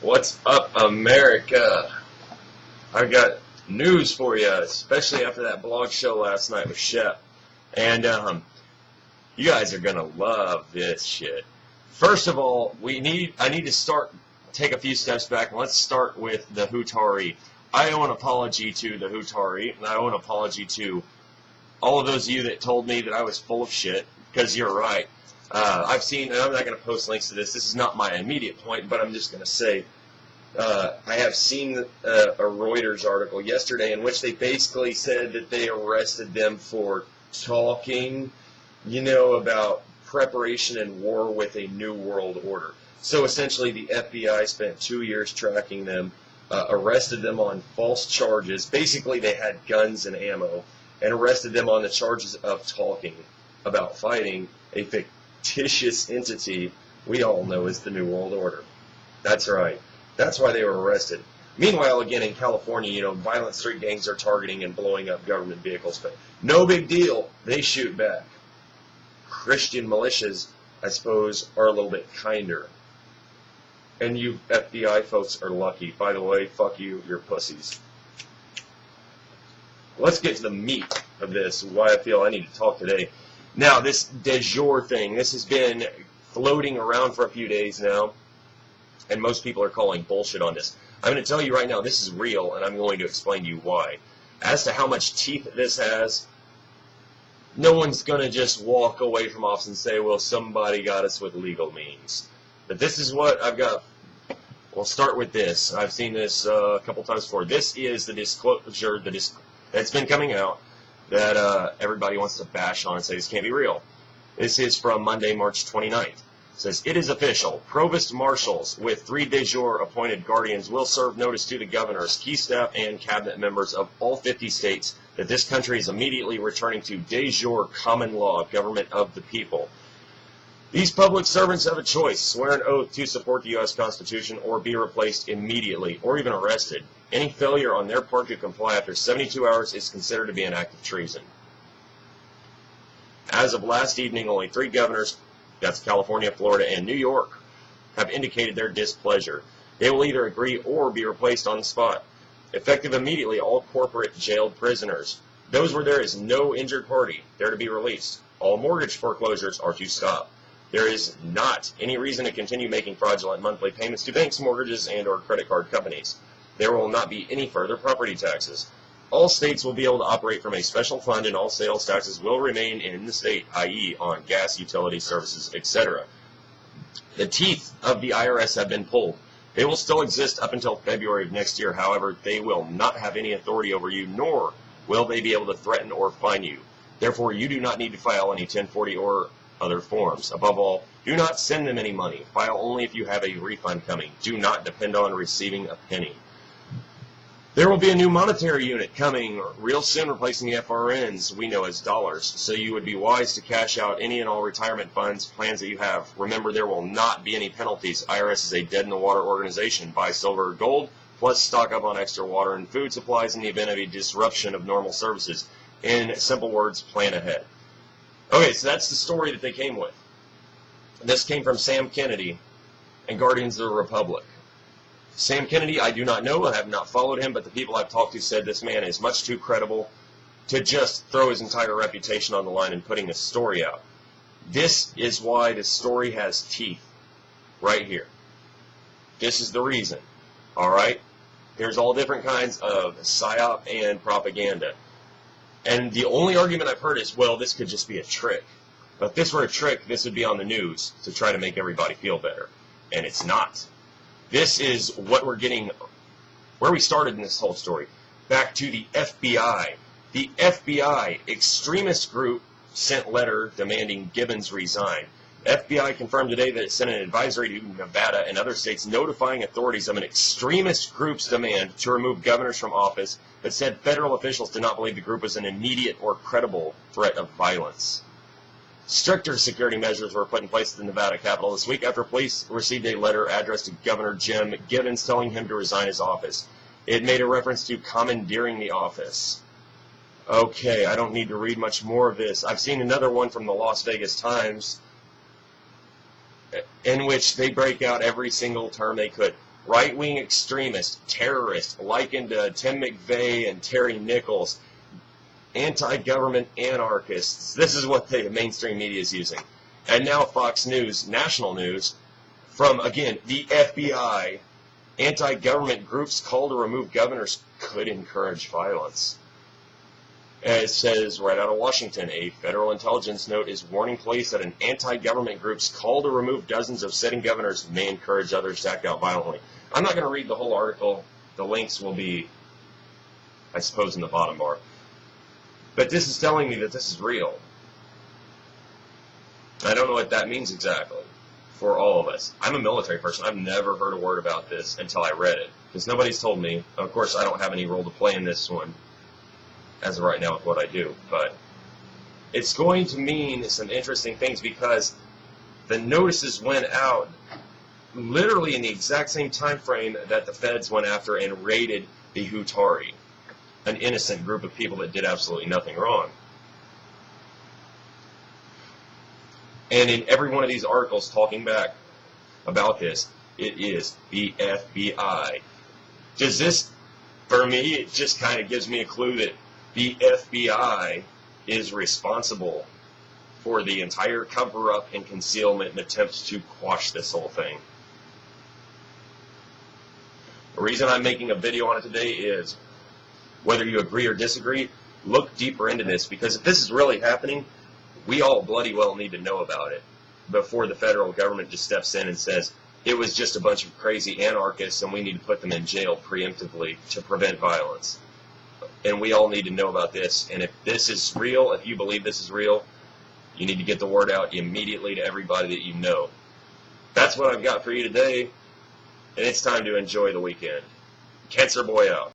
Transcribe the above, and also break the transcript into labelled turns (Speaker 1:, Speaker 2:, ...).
Speaker 1: What's up, America? I've got news for you, especially after that blog show last night with Shep. And you guys are gonna love this shit. First of all, I need to take a few steps back. Let's start with the Hutaree. I owe an apology to the Hutaree, and I owe an apology to all of those of you that told me that I was full of shit, because you're right. I've seen, and I'm not going to post links to this. This is not my immediate point, but I'm just going to say I have seen a Reuters article yesterday in which they basically said that they arrested them for talking, about preparation and war with a new world order. So essentially the FBI spent 2 years tracking them, arrested them on false charges. Basically they had guns and ammo, and arrested them on the charges of talking about fighting a fictitious entity we all know as the New World Order. That's right. That's why they were arrested. Meanwhile, again, in California, violent street gangs are targeting and blowing up government vehicles, but no big deal. They shoot back. Christian militias, I suppose, are a little bit kinder. And you FBI folks are lucky. By the way, fuck you, you're pussies. Let's get to the meat of this, why I feel I need to talk today. Now, this Jeur thing, this has been floating around for a few days now, and most people are calling bullshit on this. I'm going to tell you right now, this is real, and I'm going to explain to you why. As to how much teeth this has, no one's going to just walk away from office and say, well, somebody got us with legal means. But this is what I've got. We'll start with this. I've seen this a couple times before. This is the disclosure that's been coming out that everybody wants to bash on and say this can't be real. This is from Monday, March 29th. It says, it is official. Provost marshals with 3 de jure appointed guardians will serve notice to the governors, key staff, and cabinet members of all 50 states that this country is immediately returning to de jure common law government of the people. These public servants have a choice: swear an oath to support the U.S. Constitution or be replaced immediately or even arrested. Any failure on their part to comply after 72 hours is considered to be an act of treason. As of last evening, only 3 governors, that's California, Florida, and New York, have indicated their displeasure. They will either agree or be replaced on the spot. Effective immediately, all corporate jailed prisoners, those where there is no injured party, they're to be released. All mortgage foreclosures are to stop. There is not any reason to continue making fraudulent monthly payments to banks, mortgages, and or credit card companies. There will not be any further property taxes. All states will be able to operate from a special fund, and all sales taxes will remain in the state, i.e. on gas, utility services, etc. The teeth of the IRS have been pulled. They will still exist up until February of next year. However, they will not have any authority over you, nor will they be able to threaten or fine you. Therefore, you do not need to file any 1040 or other forms. Above all, do not send them any money. File only if you have a refund coming. Do not depend on receiving a penny. There will be a new monetary unit coming real soon, replacing the FRNs we know as dollars, so you would be wise to cash out any and all retirement funds plans that you have. Remember, there will not be any penalties. IRS is a dead-in-the-water organization. Buy silver or gold, plus stock up on extra water and food supplies in the event of a disruption of normal services. In simple words, plan ahead. Okay, so that's the story that they came with. This came from Sam Kennedy and Guardians of the Republic. Sam Kennedy, I do not know, I have not followed him, but the people I've talked to said this man is much too credible to just throw his entire reputation on the line and putting a story out. This is why the story has teeth, right here. This is the reason, all right? There's all different kinds of psyop and propaganda. And the only argument I've heard is, well, this could just be a trick. But if this were a trick, this would be on the news to try to make everybody feel better. And it's not. This is what we're getting, where we started in this whole story. Back to the FBI. The FBI extremist group sent letter demanding Gibbons resign. FBI confirmed today that it sent an advisory to Nevada and other states notifying authorities of an extremist group's demand to remove governors from office, but said federal officials did not believe the group was an immediate or credible threat of violence. Stricter security measures were put in place at the Nevada Capitol this week after police received a letter addressed to Governor Jim Gibbons telling him to resign his office. It made a reference to commandeering the office. Okay, I don't need to read much more of this. I've seen another one from the Las Vegas Times in which they break out every single term they could. Right-wing extremists, terrorists, likened to Tim McVeigh and Terry Nichols, anti-government anarchists. This is what the mainstream media is using. And now Fox News, national news, from, again, the FBI, anti-government groups call to remove governors could encourage violence. It says right out of Washington, a federal intelligence note is warning police that an anti-government group's call to remove dozens of sitting governors may encourage others to act out violently. I'm not going to read the whole article. The links will be, I suppose, in the bottom bar. But this is telling me that this is real. I don't know what that means exactly for all of us. I'm a military person. I've never heard a word about this until I read it, because nobody's told me. Of course, I don't have any role to play in this one as of right now with what I do, but it's going to mean some interesting things, because the notices went out literally in the exact same time frame that the feds went after and raided the Hutaree, an innocent group of people that did absolutely nothing wrong. And in every one of these articles talking back about this, it is the FBI. Does this, for me, it just kind of gives me a clue that the FBI is responsible for the entire cover-up and concealment and attempts to quash this whole thing. The reason I'm making a video on it today is, whether you agree or disagree, look deeper into this, because if this is really happening, we all bloody well need to know about it before the federal government just steps in and says, it was just a bunch of crazy anarchists and we need to put them in jail preemptively to prevent violence. And we all need to know about this. And if this is real, if you believe this is real, you need to get the word out immediately to everybody that you know. That's what I've got for you today, and it's time to enjoy the weekend. Cancer Boy out.